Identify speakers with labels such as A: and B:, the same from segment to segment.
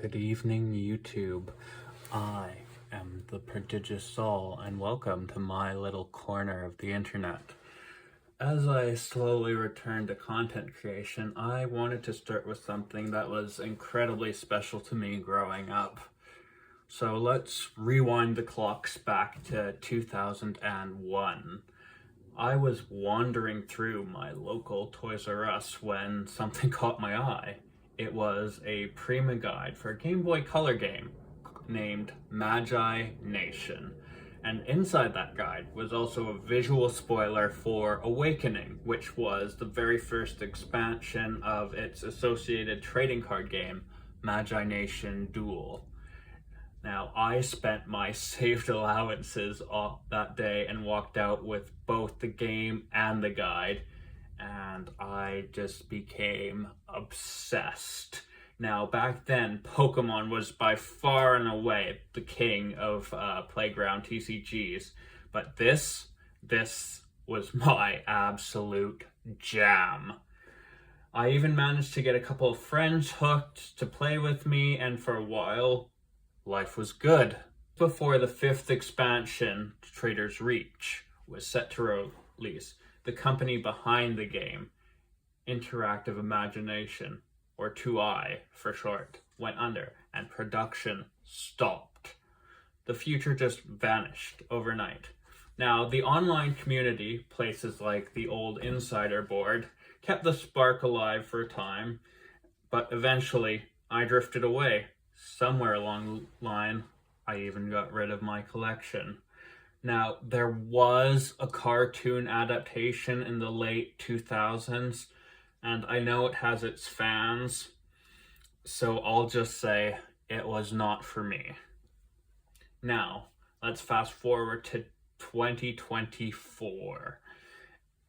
A: Good evening, YouTube. I am the Prodigious Soul, and welcome to my little corner of the internet. As I slowly return to content creation, I wanted to start with something that was incredibly special to me growing up. So let's rewind the clocks back to 2001. I was wandering through my local Toys R Us when something caught my eye. It was a Prima guide for a Game Boy Color game named Magi-Nation. And inside that guide was also a visual spoiler for Awakening, which was the very first expansion of its associated trading card game, Magi-Nation Duel. Now, I spent my saved allowances that day and walked out with both the game and the guide, and I just became obsessed. Now, back then, Pokemon was by far and away the king of playground TCGs, but this was my absolute jam. I even managed to get a couple of friends hooked to play with me, and for a while, life was good. Before the 5th expansion, Traitor's Reach, was set to release, the company behind the game, Interactive Imagination, or 2i for short, went under and production stopped. The future just vanished overnight. Now, the online community, places like the old Insider board, kept the spark alive for a time, but eventually I drifted away. Somewhere along the line, I even got rid of my collection. Now, there was a cartoon adaptation in the late 2000s, and I know it has its fans, so I'll just say it was not for me. Now, let's fast forward to 2024.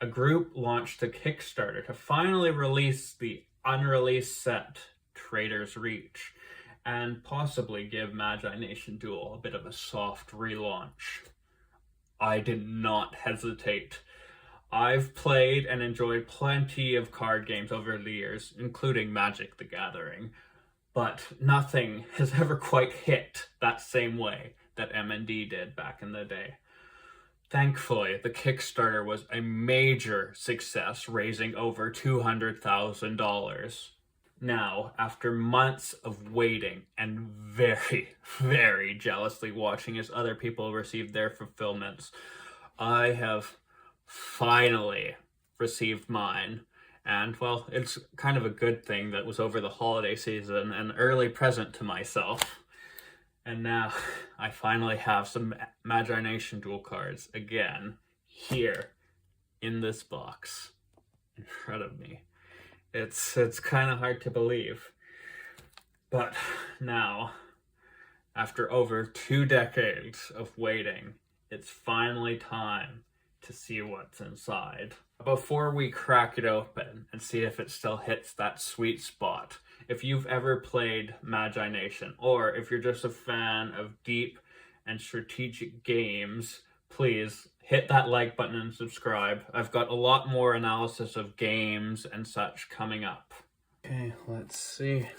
A: A group launched a Kickstarter to finally release the unreleased set, Traitor's Reach, and possibly give Magi-Nation Duel a bit of a soft relaunch. I did not hesitate. I've played and enjoyed plenty of card games over the years, including Magic the Gathering, but nothing has ever quite hit that same way that M&D did back in the day. Thankfully, the Kickstarter was a major success, raising over $200,000. Now, after months of waiting and very, very jealously watching as other people received their fulfillments, I have finally received mine. And, well, it's kind of a good thing that was over the holiday season, an early present to myself. And now, I finally have some Magi-Nation Duel cards again, here, in this box, in front of me. It's kind of hard to believe. But now, after over 2 decades of waiting, it's finally time to see what's inside. Before we crack it open and see if it still hits that sweet spot, if you've ever played Magi-Nation, or if you're just a fan of deep and strategic games, please hit that like button and subscribe. I've got a lot more analysis of games and such coming up. Okay, let's see.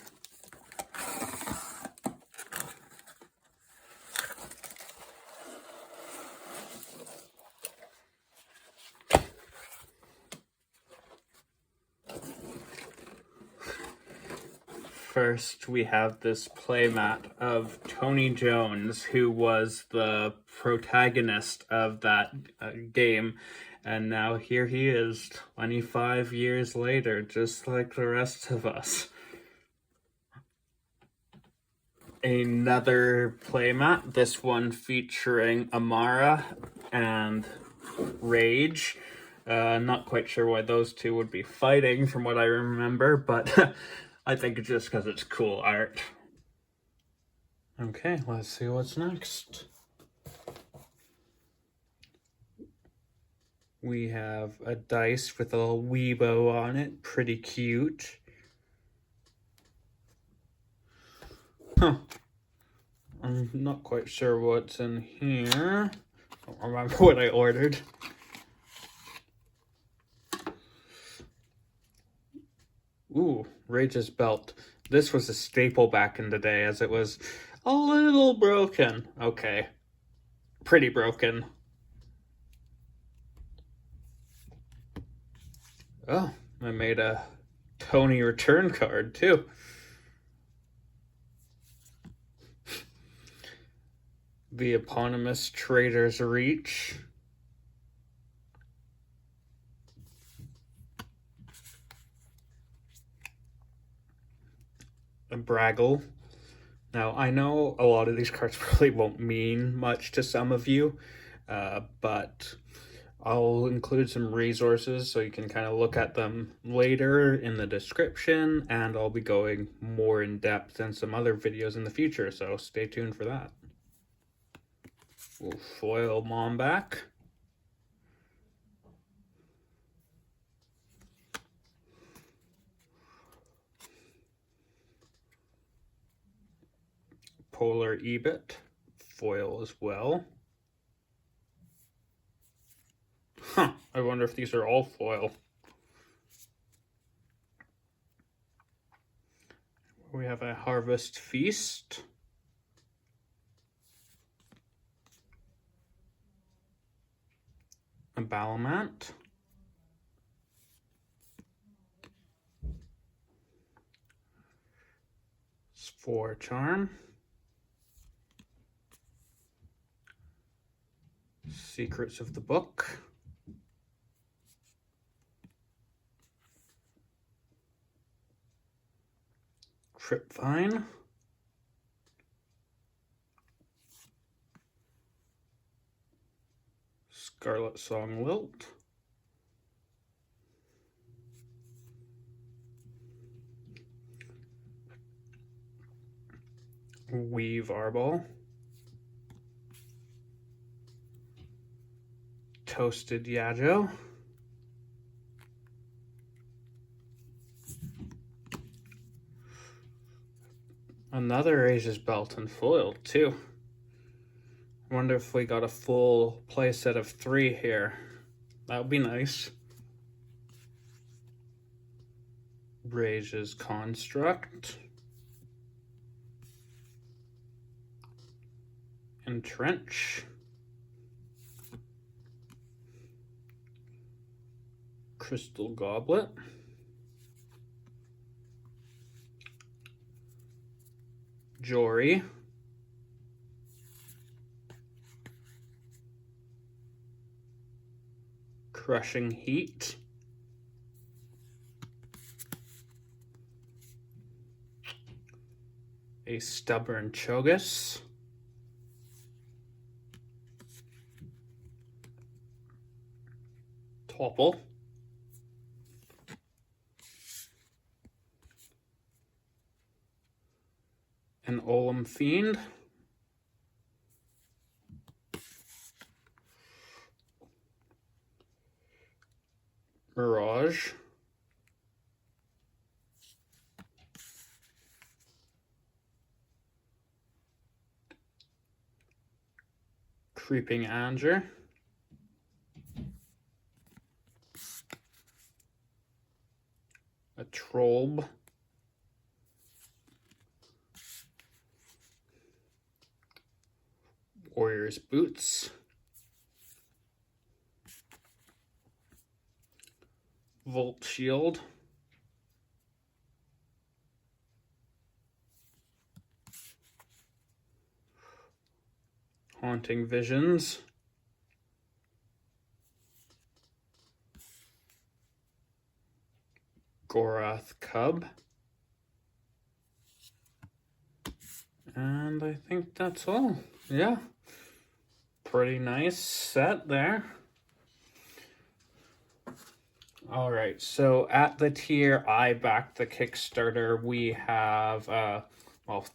A: First, we have this playmat of Tony Jones, who was the protagonist of that game, and now here he is 25 years later, just like the rest of us. Another playmat, this one featuring Amara and Rage. Not quite sure why those two would be fighting from what I remember, but I think it's just because it's cool art. Okay, let's see what's next. We have a dice with a little Weebo on it. Pretty cute. Huh. I'm not quite sure what's in here. I don't remember what I ordered. Ooh, Rage's belt. This was a staple back in the day, as it was a little broken. Okay. Pretty broken. Oh, I made a Tony return card, too. The eponymous Traitor's Reach. A Braggle. Now, I know a lot of these cards probably won't mean much to some of you, but I'll include some resources so you can kind of look at them later in the description, and I'll be going more in depth in some other videos in the future, so stay tuned for that. We'll foil Mom back. Polar Ebit, foil as well. Huh, I wonder if these are all foil. We have a Harvest Feast. A Balamant. Spore Charm. Secrets of the Book. Tripvine. Scarlet Song Lilt. Weave Arbol. Toasted Yajo. Another Asia's Belt and foiled too. I wonder if we got a full play set of 3 here. That would be nice. Rage's Construct. Entrench. Crystal Goblet. Jory. Crushing Heat. A Stubborn Chogus. Topple. An Olam Fiend. Mirage. Creeping Anger. A Trollb. Warrior's Boots. Volt Shield. Haunting Visions. Bograth Cub. And I think that's all. Yeah. Pretty nice set there. All right, so at the tier I backed the Kickstarter, we have,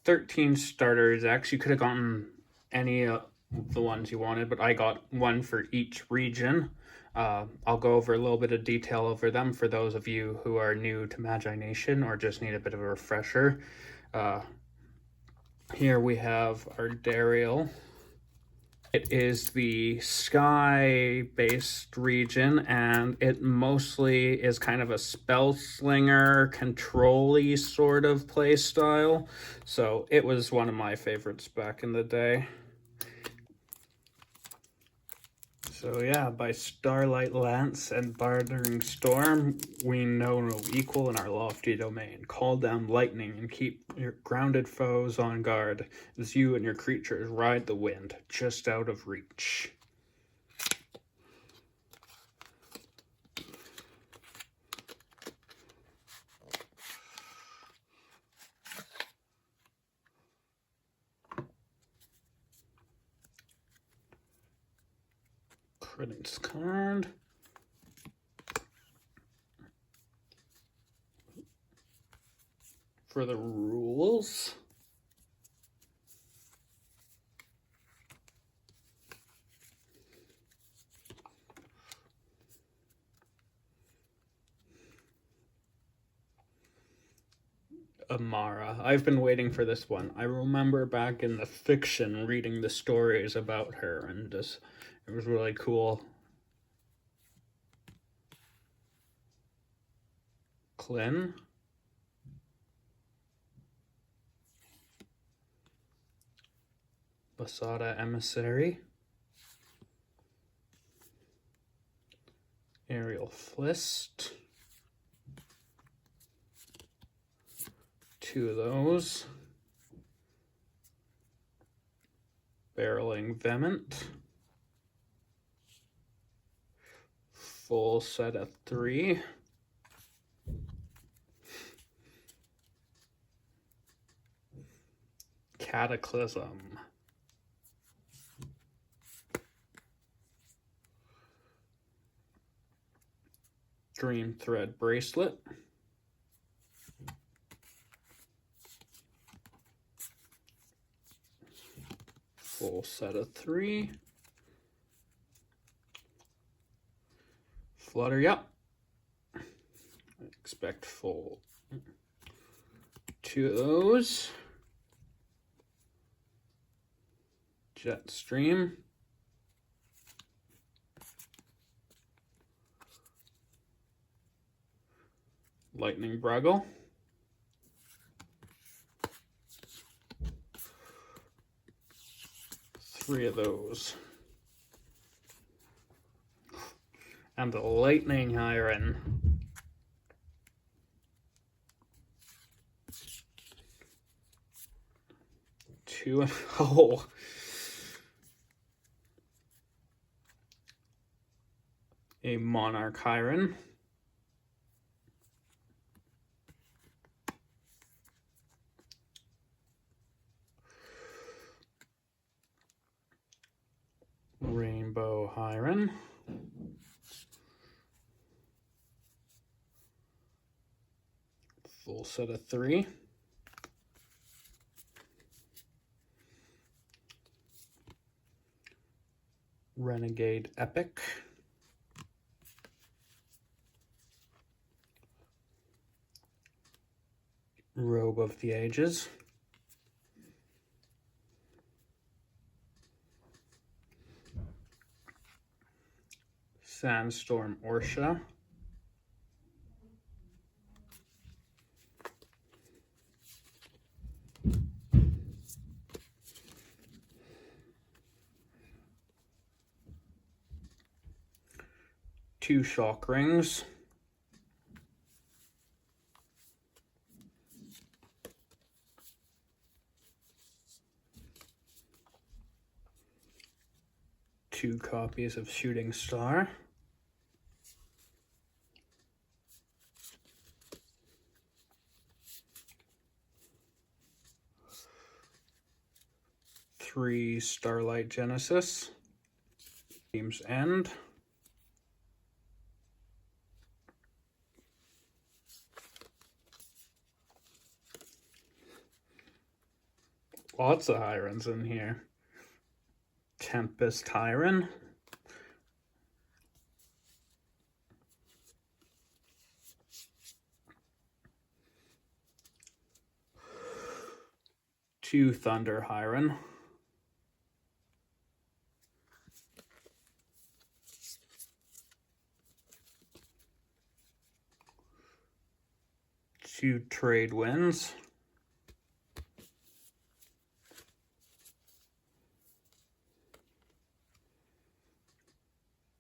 A: 13 starters. Actually, you could have gotten any of the ones you wanted, but I got one for each region. I'll go over a little bit of detail over them for those of you who are new to Magi-Nation or just need a bit of a refresher. Here we have Arderial, It is the sky-based region, and it mostly is kind of a spell slinger, control-y sort of play style. So it was one of my favorites back in the day. So yeah, by starlight lance and bartering storm, we know no equal in our lofty domain. Call down lightning and keep your grounded foes on guard, as you and your creatures ride the wind, just out of reach. Credits card. For the rules, Amara. I've been waiting for this one. I remember back in the fiction reading the stories about her, and just it was really cool. Clin. Basada Emissary. Aerial Flist. 2 of those. Barreling Vehement. Full set of 3. Cataclysm. Dream Thread Bracelet. Full set of 3. Flutter, yep. Expect full 2 of those. Jetstream. Lightning Bruggle. Three of those. And the Lightning Iron. Two. Oh. A Monarch Iron. Rainbow Hiron. Full set of 3. Renegade Epic. Robe of the Ages. Sandstorm Orsha. Two Shock Rings. Two copies of Shooting Star. Three Starlight Genesis. Team's End. Lots of Hirons in here. Tempest Hiron. Two Thunder Hiron. 2 Paradwyns,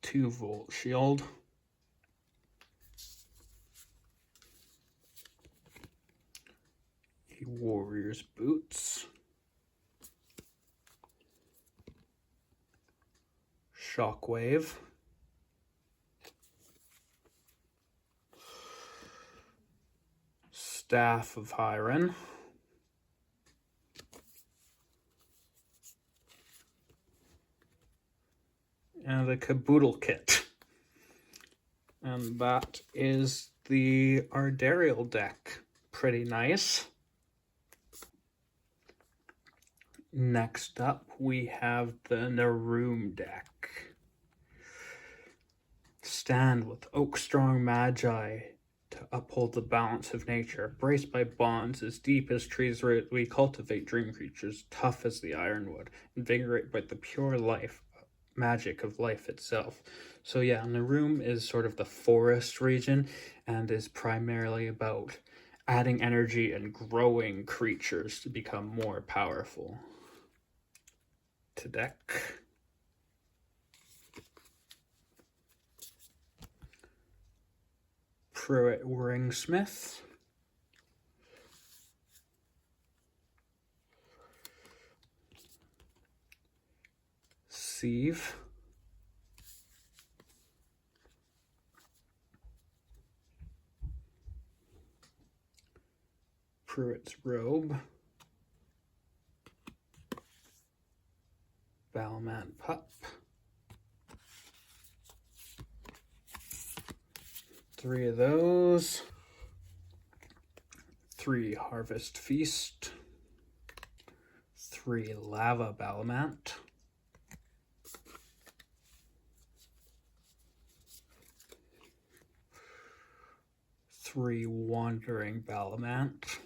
A: 2 Volt Shield, a Warrior's Boots, Shockwave, Staff of Hiren, and a Caboodle kit. And that is the Arderial deck. Pretty nice. Next up, we have the Naroom deck. Stand with Oak-Strong Magi to uphold the balance of nature. Braced by bonds as deep as trees root, we cultivate dream creatures, tough as the ironwood, invigorate by the pure life, magic of life itself. So yeah, Naroom is sort of the forest region and is primarily about adding energy and growing creatures to become more powerful. To deck. Pruitt Ringsmith, Sieve, Pruitt's Robe, Balmat Pup, 3 of those, 3 Harvest Feast, 3 Lava Balmat, 3 Wandering Balmat,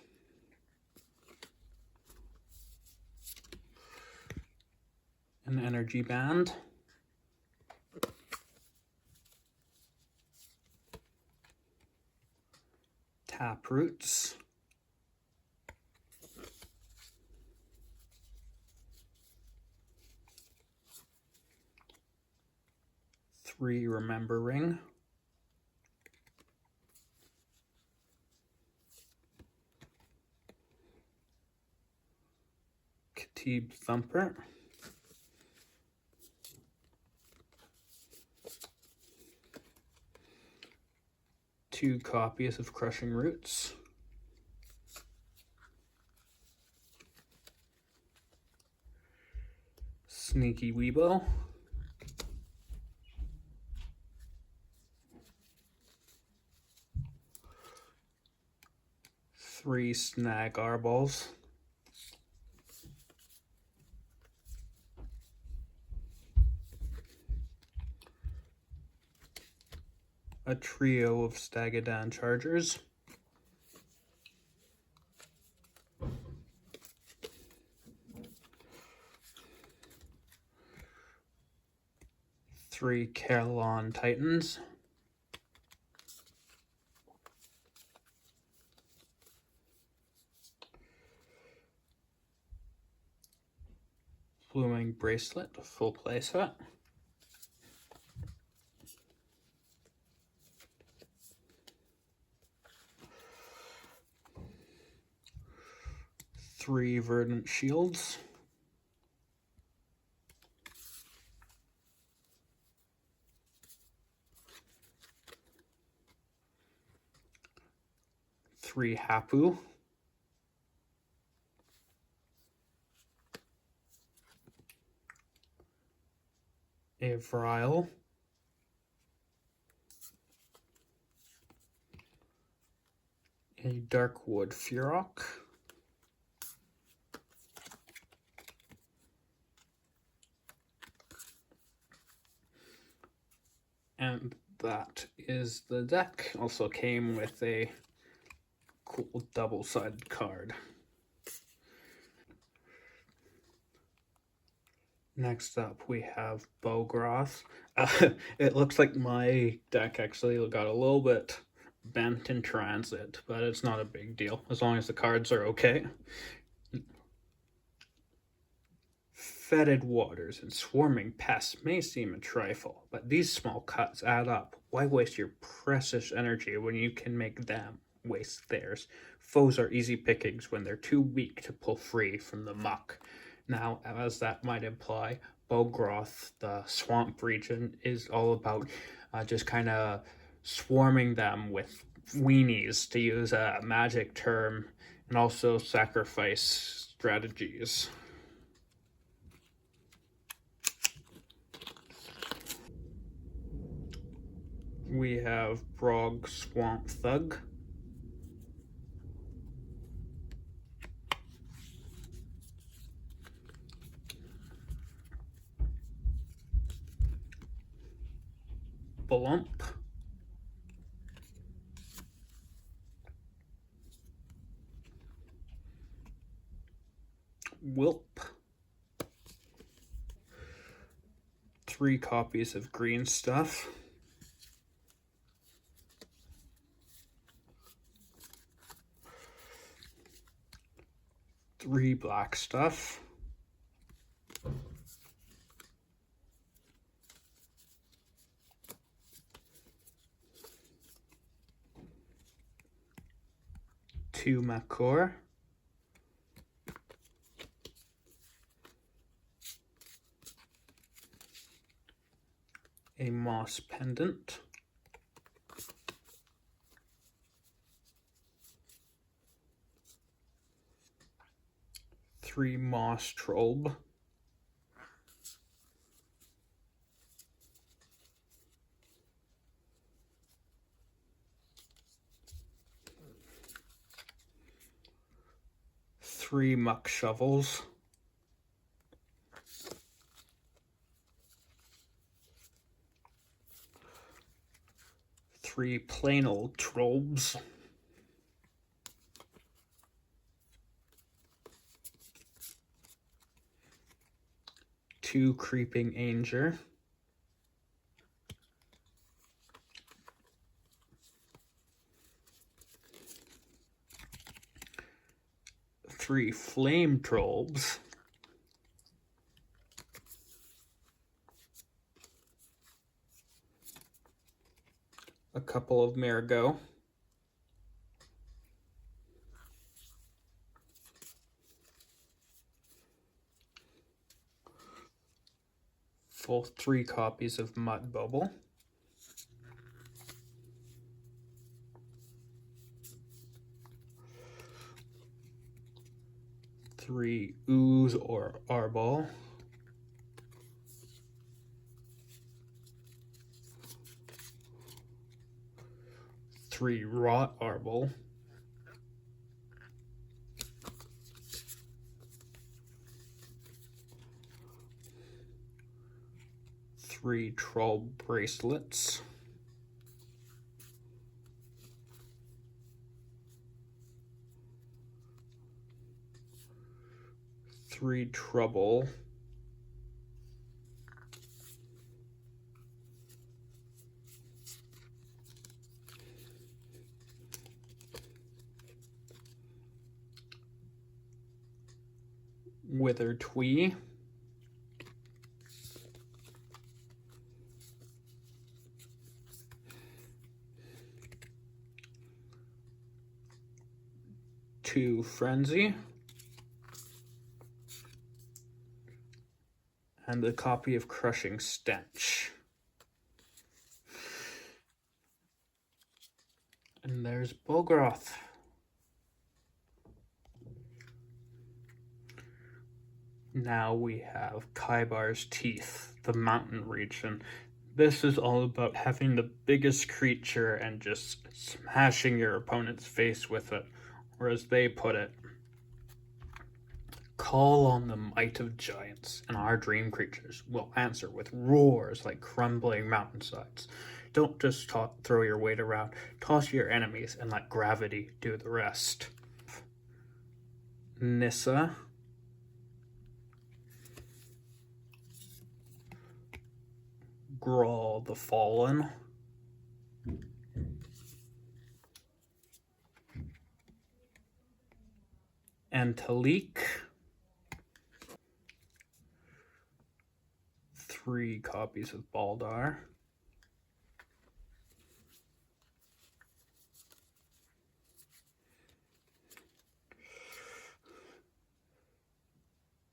A: an Energy Band, Taproots, 3 Remembering, 2 Thumper, 2 copies of Crushing Roots, Sneaky Weebo, 3 Snag Arballs, a trio of Stagadan Chargers, 3 Carillon Titans, 'Blooming Bracelet, full playset, 3 Verdant Shields, 3 Hapu, a Vryle, a Darkwood Furok, and that is the deck. Also came with a cool double-sided card. Next up, we have Bograth. It looks like my deck actually got a little bit bent in transit, but it's not a big deal as long as the cards are okay. Fetid waters and swarming pests may seem a trifle, but these small cuts add up. Why waste your precious energy when you can make them waste theirs? Foes are easy pickings when they're too weak to pull free from the muck. Now, as that might imply, Bograth, the swamp region, is all about just kind of swarming them with weenies, to use a magic term, and also sacrifice strategies. We have Brog Swamp Thug. Blump. Wilp. 3 copies of green stuff. Three black stuff. Two Makor. A moss pendant. Three moss trobe. Three muck shovels. Three plain old trobes. Two creeping anger. Three flame trobes. A couple of Marigot. Full 3 copies of Mud Bubble. Three Ooze or Arbol. Three Rot Arbol. Three Troll Bracelets. Three Trouble. Wither Twee. Two Frenzy. And a copy of Crushing Stench. And there's Bograth. Now we have Kybar's Teeth, the mountain region. This is all about having the biggest creature and just smashing your opponent's face with it, or as they put it, call on the might of giants, and our dream creatures will answer with roars like crumbling mountainsides. Don't just throw your weight around, toss your enemies and let gravity do the rest. Nissa. Grawl the Fallen. Antelique, 3 copies of Baldar,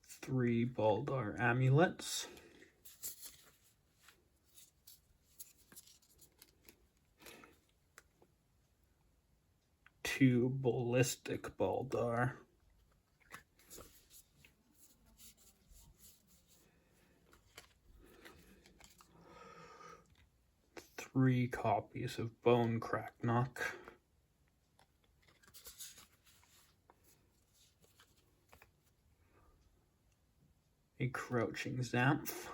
A: three Baldar amulets, 2 ballistic Baldar, 3 copies of Bone Cracknock, a Crouching Xamph,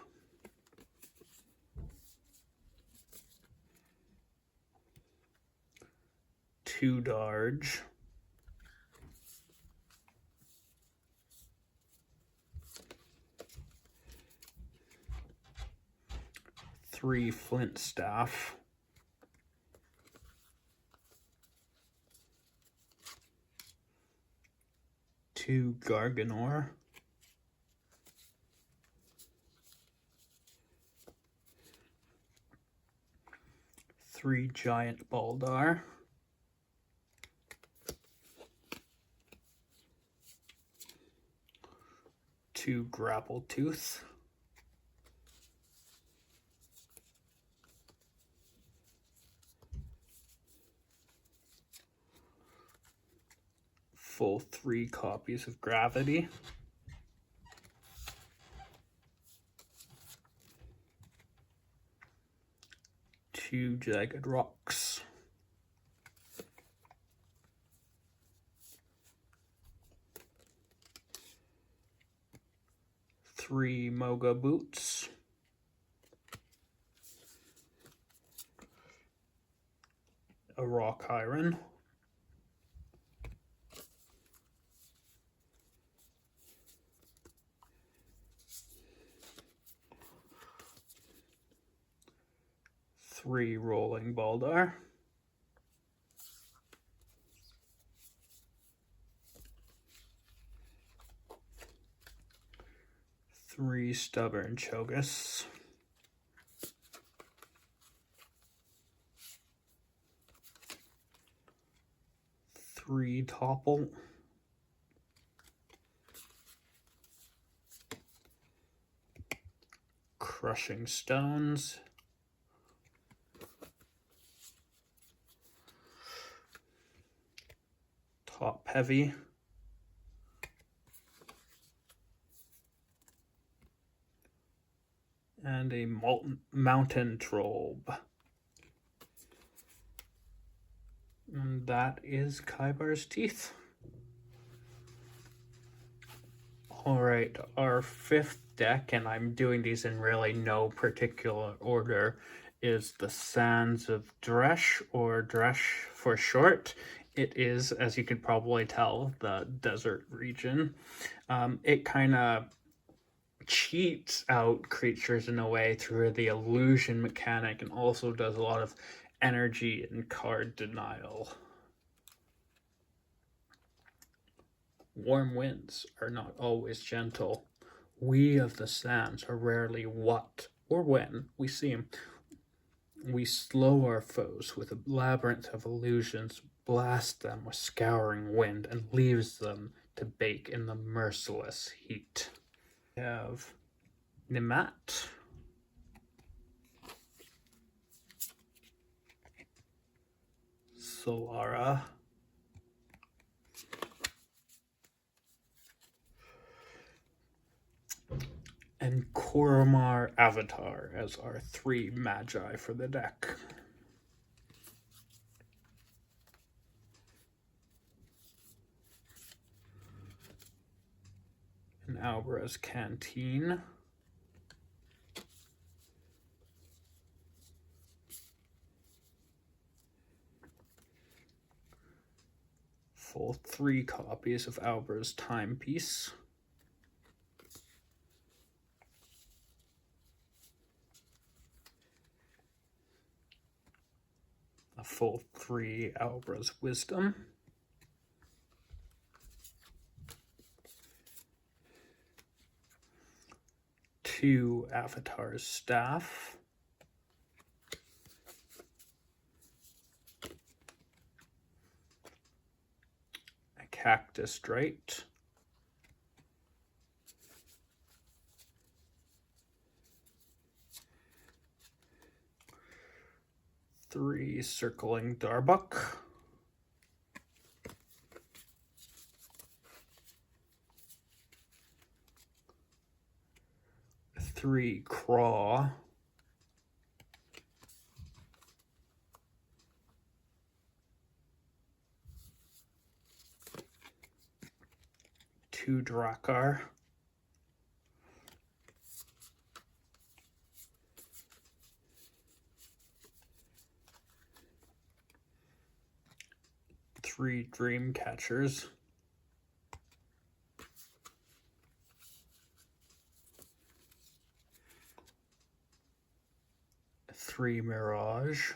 A: two Darge, three Flintstaff, two Garganor, three Giant Baldar, two Grapple Tooth, full 3 copies of Gravity, two Jagged Rocks, three Moga Boots, a Rock Iron, three Rolling Baldar, three Stubborn Chogus, three Topple, Crushing Stones, Top Heavy, and a Mountain Trobe. And that is Kybar's Teeth. Alright, our 5th deck, and I'm doing these in really no particular order, is the Sands of Dresh, or Dresh for short. It is, as you can probably tell, the desert region. It kind of cheats out creatures in a way through the illusion mechanic, and also does a lot of energy and card denial. Warm winds are not always gentle. We of the sands are rarely what or when we see them. We slow our foes with a labyrinth of illusions, blast them with scouring wind, and leaves them to bake in the merciless heat. We have Nimat, Solara, and Koromar Avatar as our 3 Magi for the deck. An Alvarez Canteen, full 3 copies of Alvarez Timepiece, a full 3 Alvarez Wisdom, 2 Avatar's Staff, a Cactus Drite, three Circling Darbuck, three Craw, two Drakkar, three Dream Catchers, three Mirage,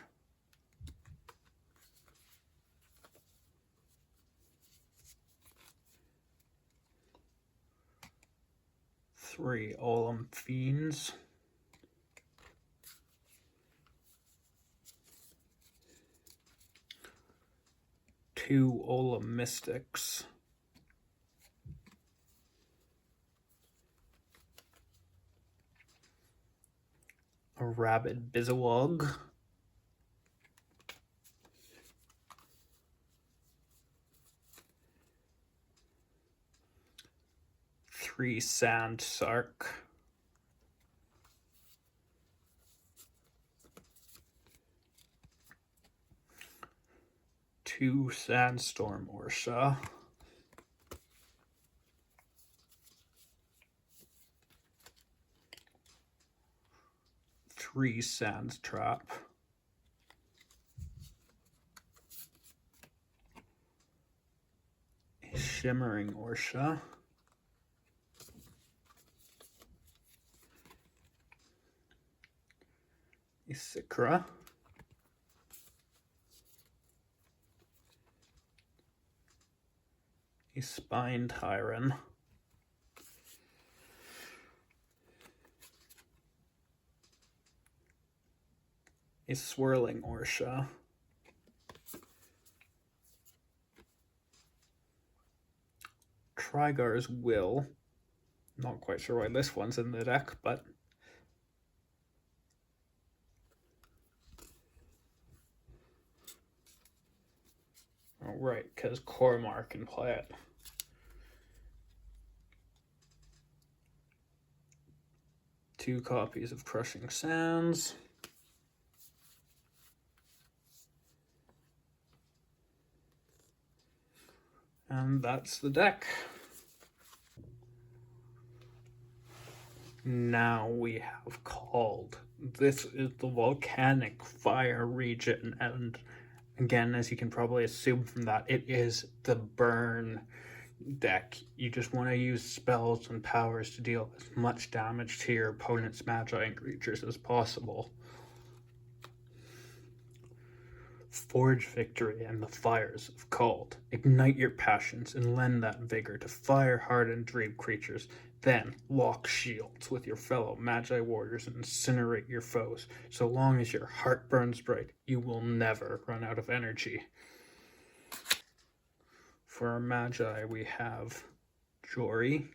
A: three Olam Fiends, two Olam Mystics, a Rabid Bizawog, three Sand Sark, two Sandstorm Orsha, three Sand Trap, a Shimmering Orsha, a Sikra, a Spined Hyron, a Swirling Orsha, Trigar's Will. Not quite sure why this one's in the deck, but oh, right, because Cormar can play it. Two copies of Crushing Sands. And that's the deck. Now we have called. This is the Volcanic Fire region, and again, as you can probably assume from that, it is the burn deck. You just want to use spells and powers to deal as much damage to your opponent's Magi and creatures as possible. Forge victory and the fires of cold. Ignite your passions and lend that vigor to fire-hardened dream creatures. Then lock shields with your fellow Magi warriors and incinerate your foes. So long as your heart burns bright, you will never run out of energy. For our Magi, we have Jory,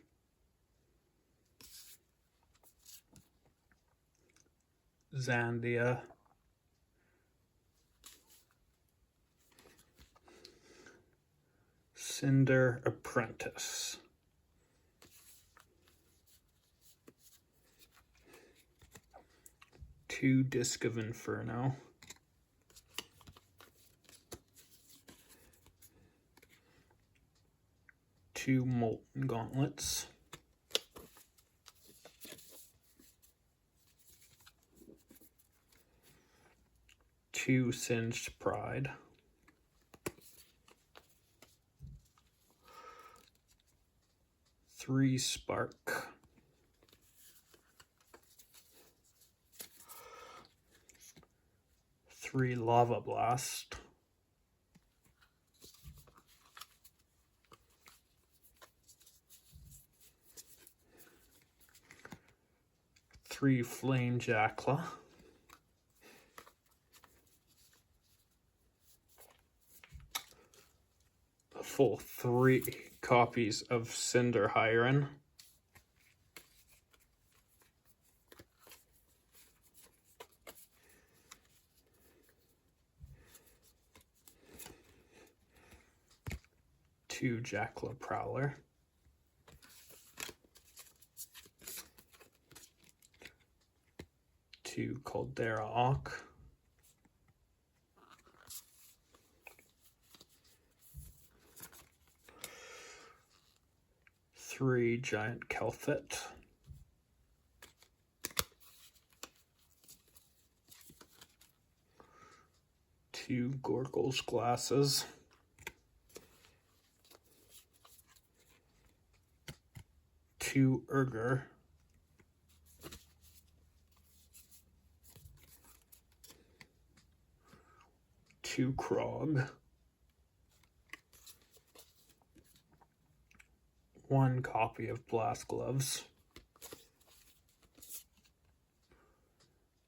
A: Zandia, Cinder Apprentice, two Disc of Inferno, two Molten Gauntlets, two Singed Pride, three Spark, three Lava Blast, 3 Flame Jackla, a full 3 copies of Cinder Hyren, two Jackla Prowler, two Caldera Auk, three Giant Kelthit, two Gorgle's Glasses, two Urger, two Krog, one copy of Blast Gloves,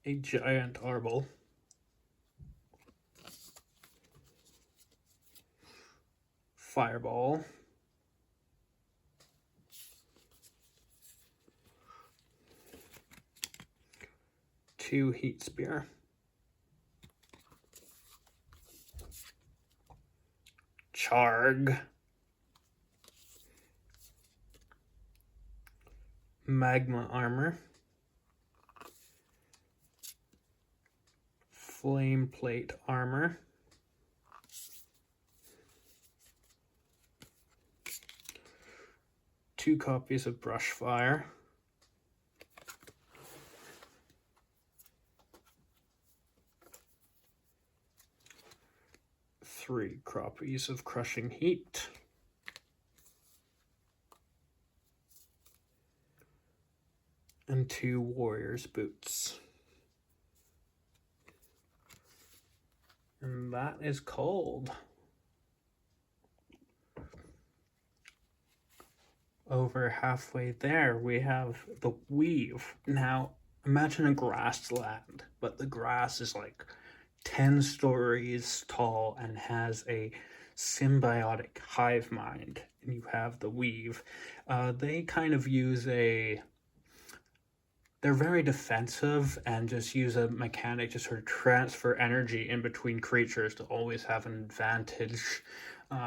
A: a Giant Arbol, Fireball, two Heat Spear, Charg, Magma Armor, Flame Plate Armor, two copies of Brushfire, three copies of Crushing Heat, and two Warrior's Boots. And that is cold. Over halfway there, we have the Weave. Now, imagine a grassland, but the grass is like 10 stories tall and has a symbiotic hive mind. And you have the Weave. They kind of use they're very defensive and just use a mechanic to sort of transfer energy in between creatures to always have an advantage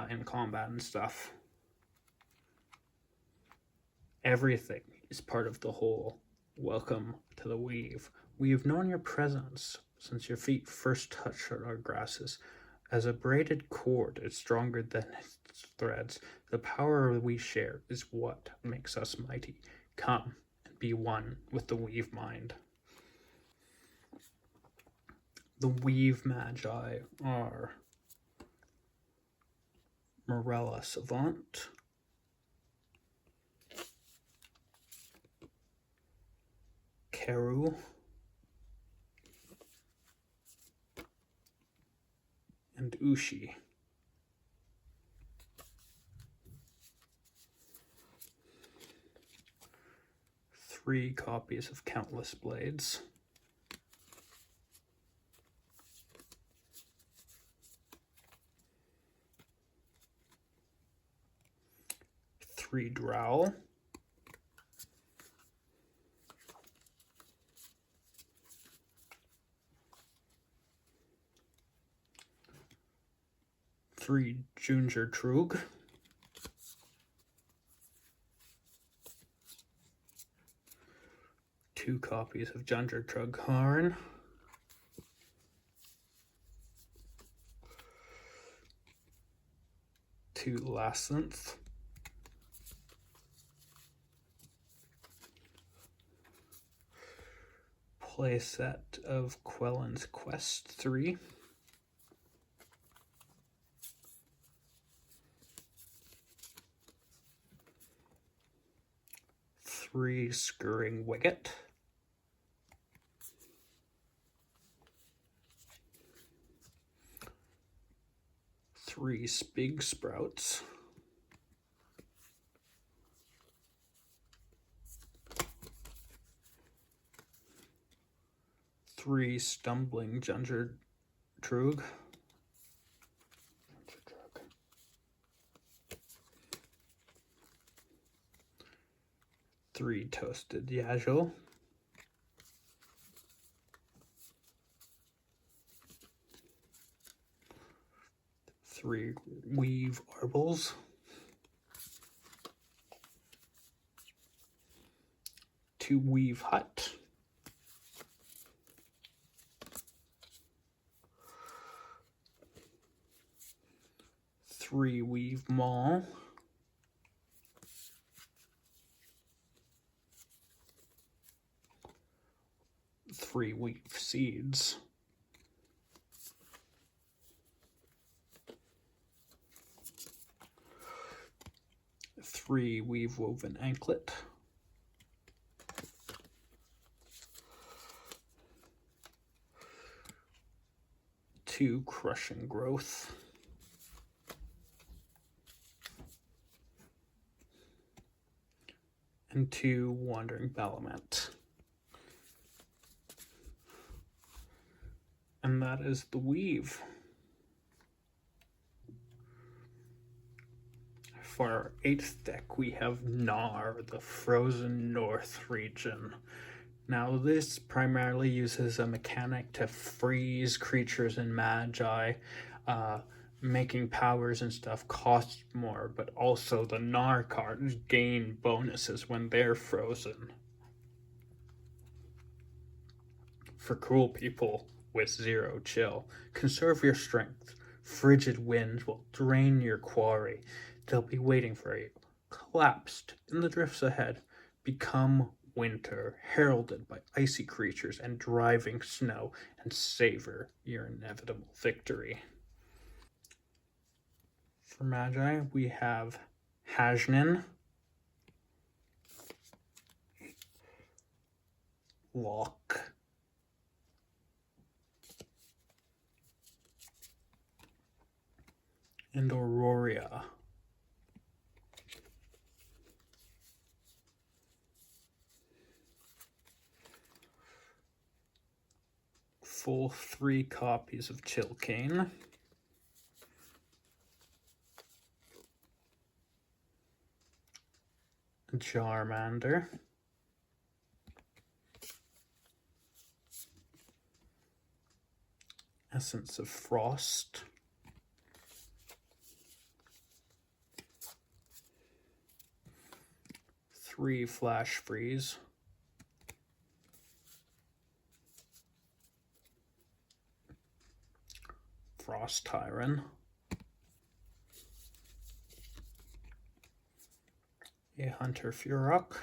A: in combat and stuff. Everything is part of the whole. Welcome to the Weave. We have known your presence since your feet first touched our grasses. As a braided cord is stronger than its threads, the power we share is what makes us mighty. Come and be one with the Weave mind. The Weave Magi are Morella Savant, Keru, and Ushi. Three copies of Countless Blades, three Drow, three Junger Trug, two copies of Junger Trug Harn, two Lassynth, playset of Quellen's Quest 3, three Scurrying Wicket, three Spig Sprouts, 3 Stumbling Ginger Drug. 3 Toasted Yagel. 3 Weave Arbles. 2 Weave Hut. 3 Weave Mall. 3 Weave Seeds. 3 Weave Woven Anklet. 2 Crushing Growth. 2 Wandering Balamant. And that is the weave. For our 8th deck, we have Nar, the Frozen North region. Now, this primarily uses a mechanic to freeze creatures in Magi. Making powers and stuff costs more, but also the Nar cards gain bonuses when they're frozen. For cool people with 0 chill, conserve your strength. Frigid winds will drain your quarry. They'll be waiting for you. Collapsed in the drifts ahead. Become winter, heralded by icy creatures and driving snow, and savor your inevitable victory. For Magi, we have Hajnin, Lock, and Aurora. Full 3 copies of Chilkane. Charmander. Essence of Frost. Three Flash Freeze. Frost Tyrant. A Hunter Furok.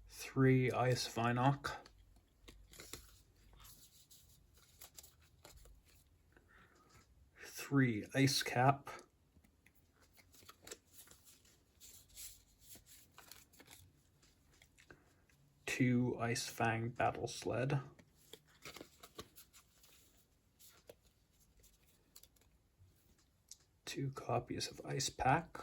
A: 3 Ice Vinok. 3 Ice Cap. 2 Ice Fang Battle Sled. 2 copies of Ice Pack.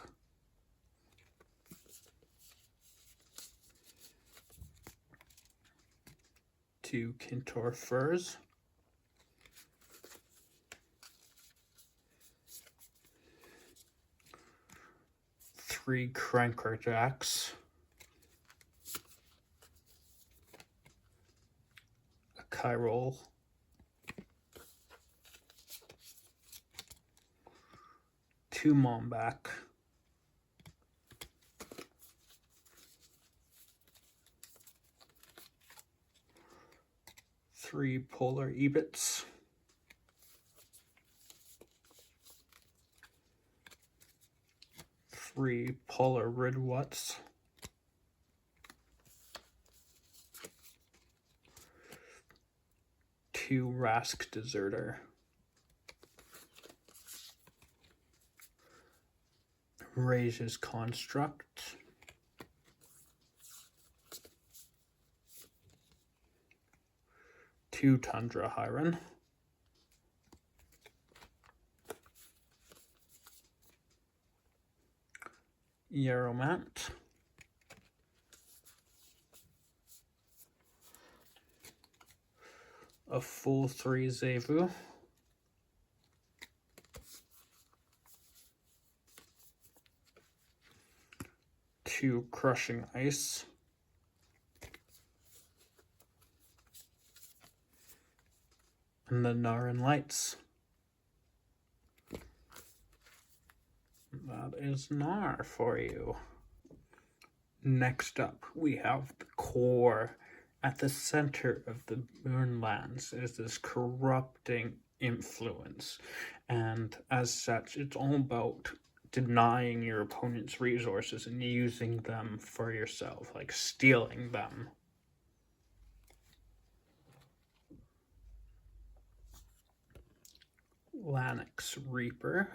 A: 2 Kintor Furs. 3 Crankerjacks. A Kyrol. 2 Momback. 3 Polar Ebits. 3 Polar Ridwuts. 2 Rask Deserter. Rage's Construct. 2 Tundra Hyron. Yaromant, a full 3 Zevu, two Crushing Ice, and the Naroom Lights. That is Nar for you. Next up, we have the core. At the center of the Moonlands is this corrupting influence, and as such, it's all about denying your opponent's resources and using them for yourself, like stealing them. Lanix Reaper,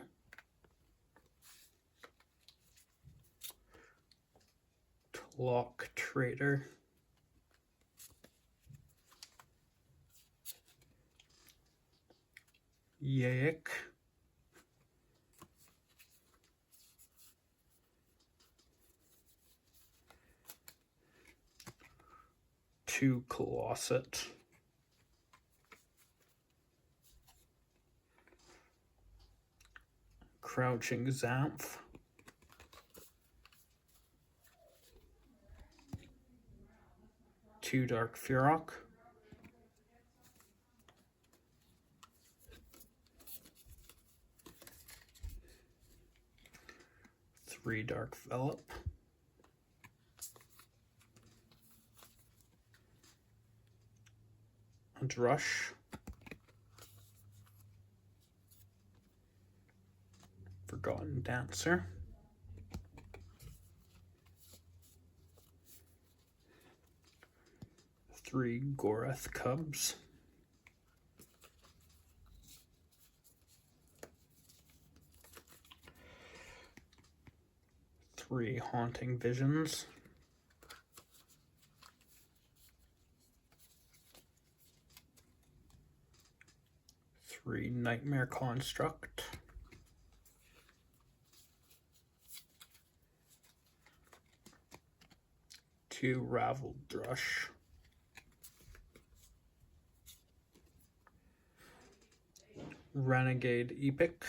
A: Traitor, Yaic, two Colosset, Crouching Xanth, two Dark Furok, three Dark Velop, a Drush, Forgotten Dancer, three Bograth Cubs, three Haunting Visions, three Nightmare Construct, two Raveled Drush, Renegade Epic,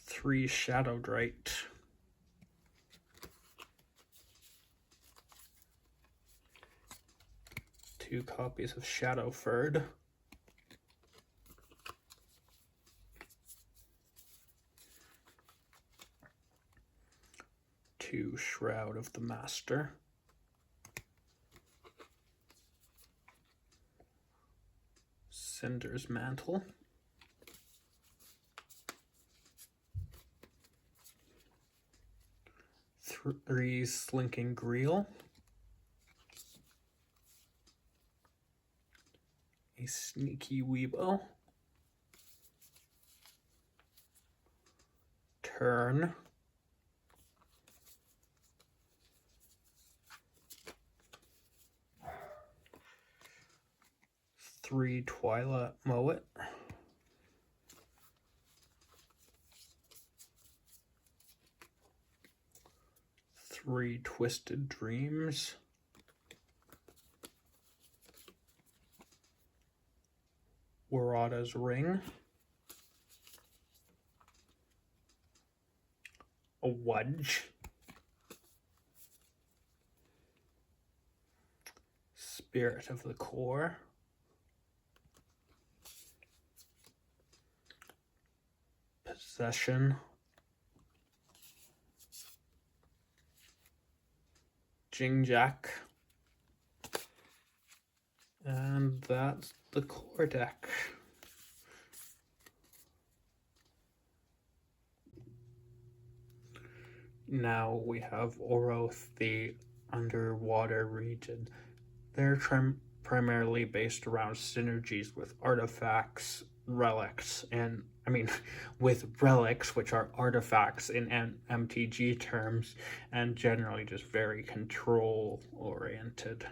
A: three Shadow Drite, two copies of Shadowford, two Shroud of the Master, Cinder's Mantle, three Slinking Greel, a Sneaky Weebo, Turn, three Twyla Mowat, three Twisted Dreams, Orothe's Ring, a Wudge, Spirit of the Core, Possession, Jing-Jack, and that's the core deck. Now we have Orothe, the underwater region. They're primarily based around synergies with artifacts, relics, and with relics, which are artifacts in MTG terms, and generally just very control oriented.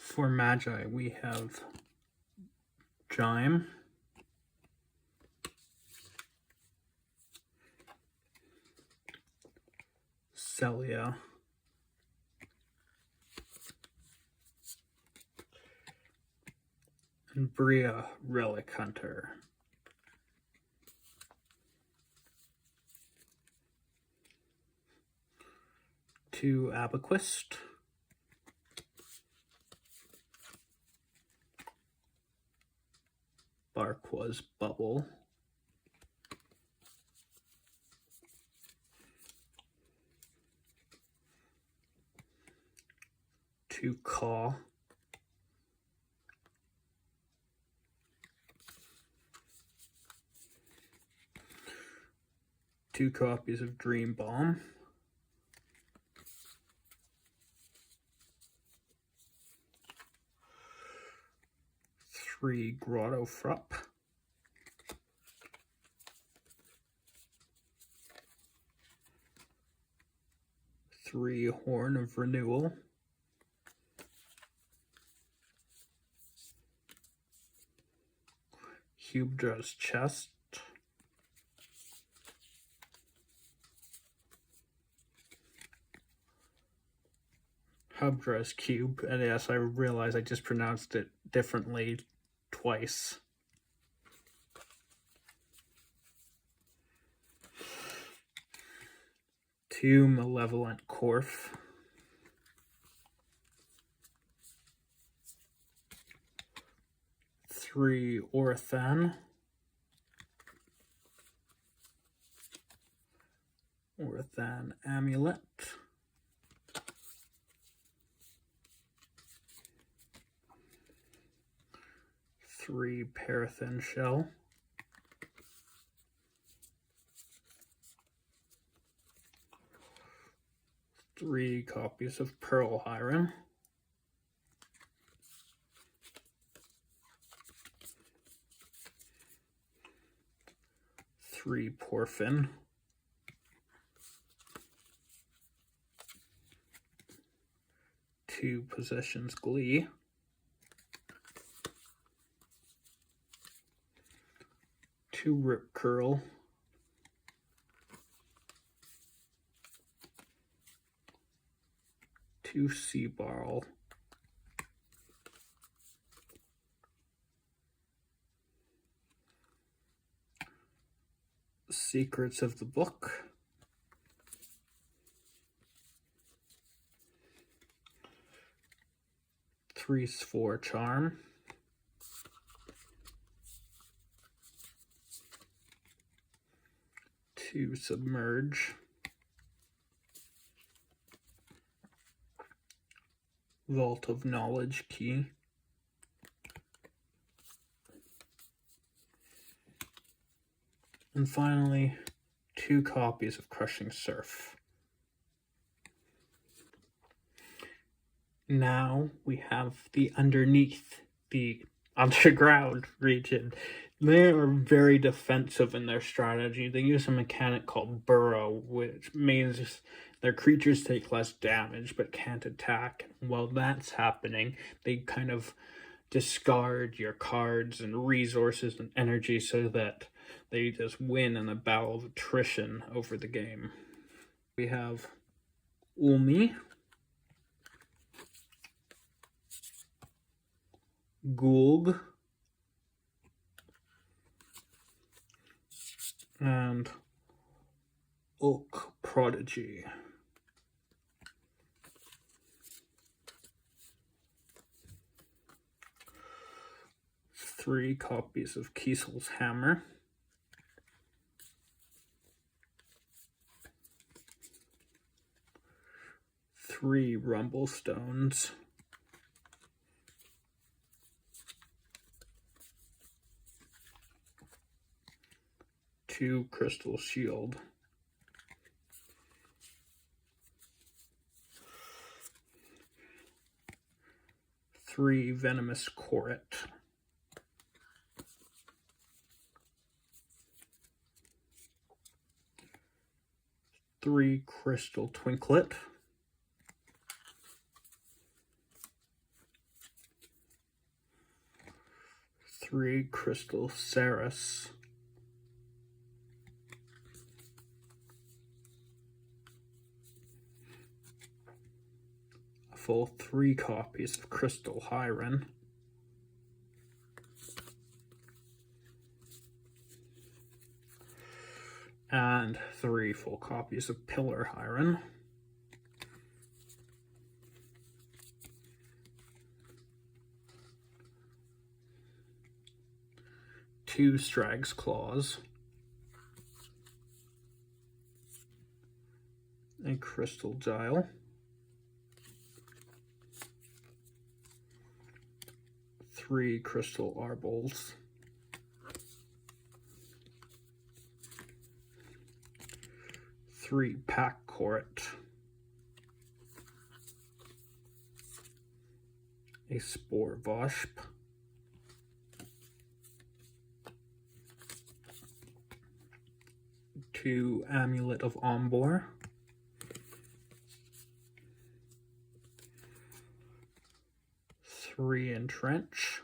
A: For Magi, we have Jime, Celia, and Bria Relic Hunter. Two Abaquist, Barqua's Bubble, two Caw, two copies of Dream Bomb, three Grotto Frup, three Horn of Renewal, Hubra's Chest, Hubra's Cube, and yes, I realize I just pronounced it differently twice. Two Malevolent Corf, three Orothe, Orothe Amulet, three Paraffin Shell, three copies of Pearl Hyron, three Porphin, two Possessions Glee, two Rip Curl, two Seabarl, Secrets of the Book, three Spore Charm, two Submerge, Vault of Knowledge Key, and finally, two copies of Crushing Surf. Now we have the underground region. They are very defensive in their strategy. They use a mechanic called Burrow, which means their creatures take less damage but can't attack. While that's happening, they kind of discard your cards and resources and energy so that they just win in a battle of attrition over the game. We have Ulmi, Gulg, and Oak Prodigy. Three copies of Kiesel's Hammer, three Rumblestones, two Crystal Shield, three Venomous Corret, three Crystal Twinklet, 3 Crystal Ceres, a full 3 copies of Crystal Hyren, and 3 full copies of Pillar Hyren, two Strag's Claws, a Crystal Dial, 3 Crystal Arbols, 3 Pack Court, a Spore Vosp, 2 Amulet of Ombor, 3 Entrench,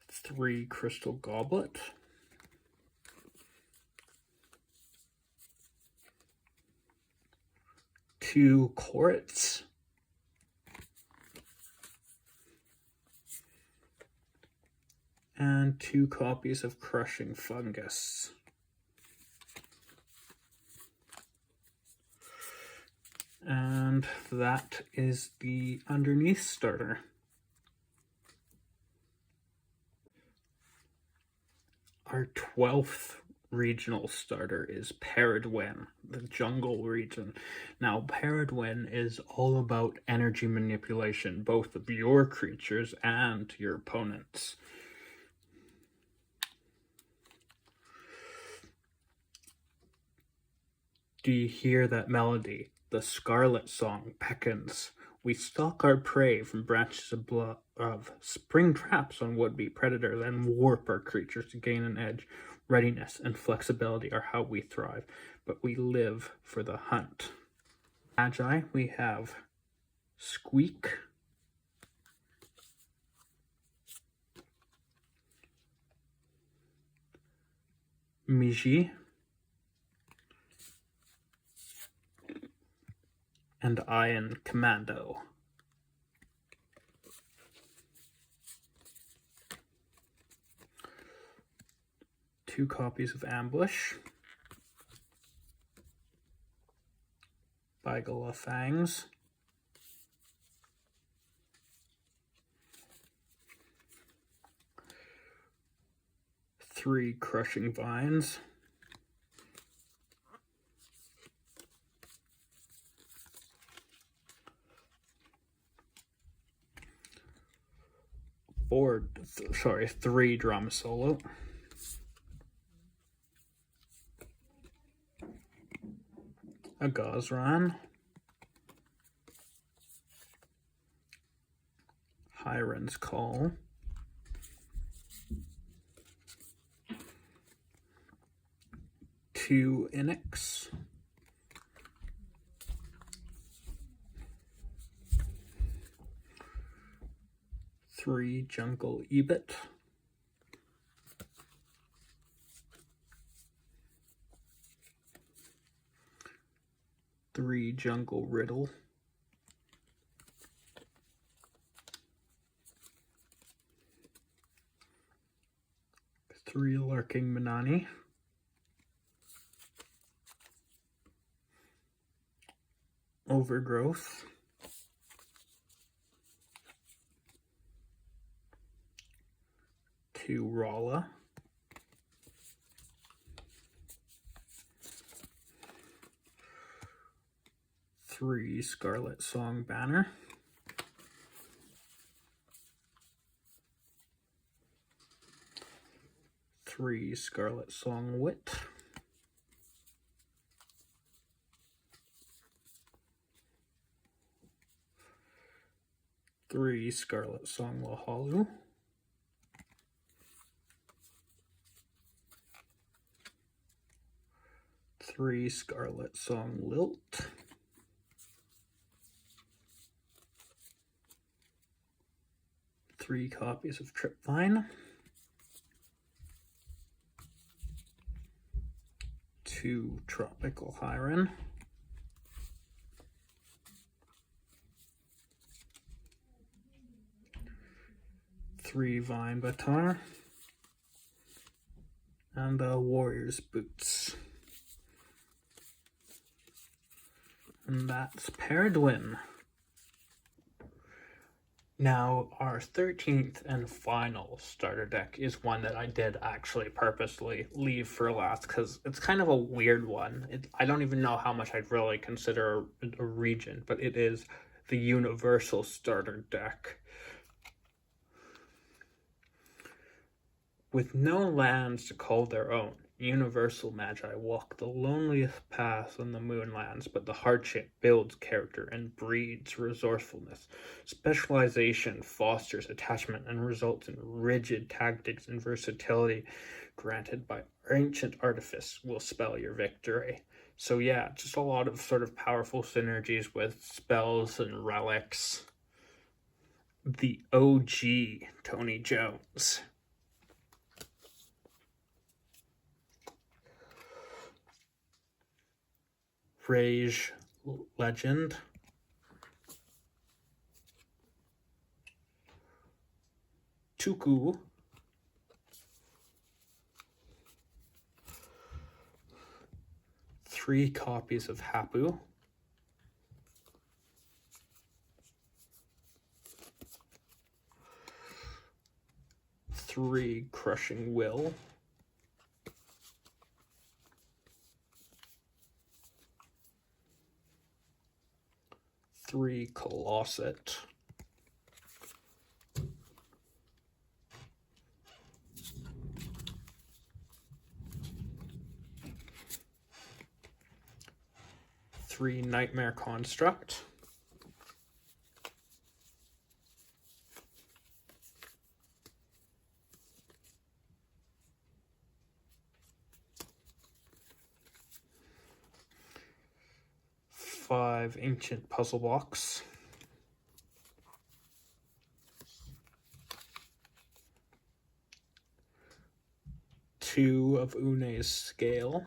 A: 3 Crystal Goblet, 2 Corets, and 2 copies of Crushing Fungus. And that is the underneath starter. Our 12th regional starter is Paradwyn, the jungle region. Now, Paradwyn is all about energy manipulation, both of your creatures and your opponents. Do you hear that melody? The Scarlet Song beckons. We stalk our prey from branches of spring traps on would-be predators and warp our creatures to gain an edge. Readiness and flexibility are how we thrive, but we live for the hunt. Magi, we have Squeak, Migi, and Iron Commando. Two copies of Ambush, Bygala Fangs, three Crushing Vines, three Drama Solo, a Gozran, Hyren's Call, two Inix, three Jungle Ebit, three Jungle Riddle, three Lurking Manani, Overgrowth, two Rala, three Scarlet Song Banner, three Scarlet Song Wit, three Scarlet Song Lahalu, three Scarlet Song Lilt, 3 copies of Tripvine, 2 Tropical Hyren, 3 Vine Batar, and Warrior's Boots. And that's Paradwyn. Now, our 13th and final starter deck is one that I did actually purposely leave for last because it's kind of a weird one. I don't even know how much I'd really consider a region, but it is the Universal starter deck. With no lands to call their own, Universal Magi walk the loneliest path on the Moonlands, but the hardship builds character and breeds resourcefulness. Specialization fosters attachment and results in rigid tactics, and versatility granted by ancient artifice will spell your victory. So yeah, just a lot of sort of powerful synergies with spells and relics. The OG Tony Jones. Rage Legend, Tuku, three copies of Hapu, three Crushing Will, three Colosset, three Nightmare Construct, five Ancient Puzzle Box, two of Une's Scale,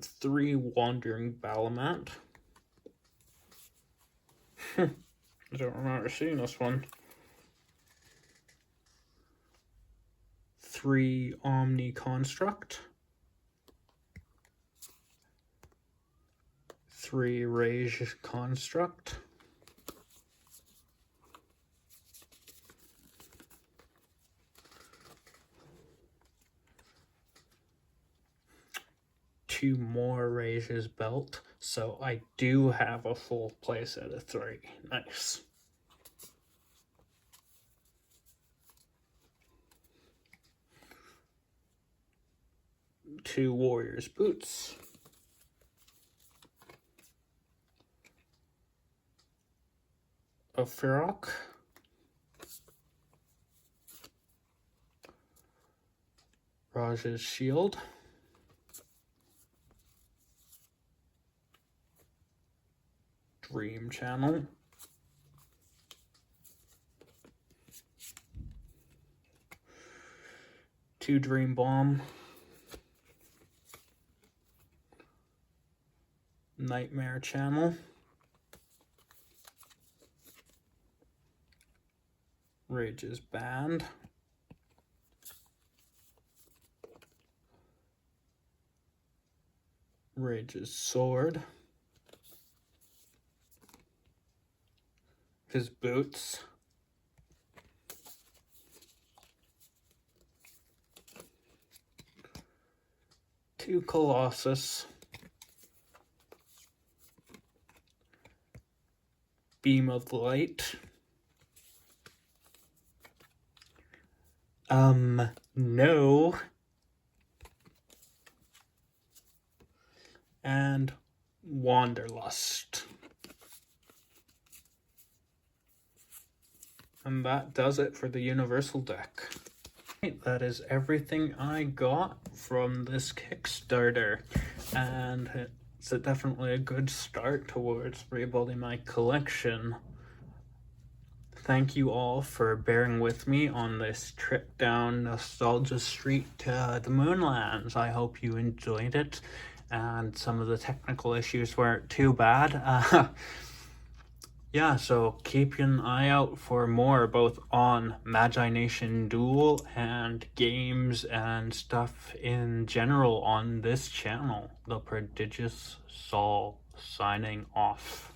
A: three Wandering Balamant. I don't remember seeing this one. Three Omni Construct, three Rage Construct, two more Rage's Belt, so I do have a full playset of three. Nice. Two Warrior's Boots, a Feroc, Raj's Shield, Dream Channel, two Dream Bomb, Nightmare Channel, Rage's Band, Rage's Sword, his boots, two Colossus, Beam of Light, no, and Wanderlust. And that does it for the Universal deck. That is everything I got from this Kickstarter. And it's definitely a good start towards rebuilding my collection. Thank you all for bearing with me on this trip down Nostalgia Street to the Moonlands. I hope you enjoyed it, and some of the technical issues weren't too bad. Yeah, so keep an eye out for more, both on Magi-Nation Duel and games and stuff in general on this channel. The Prodigious Saul signing off.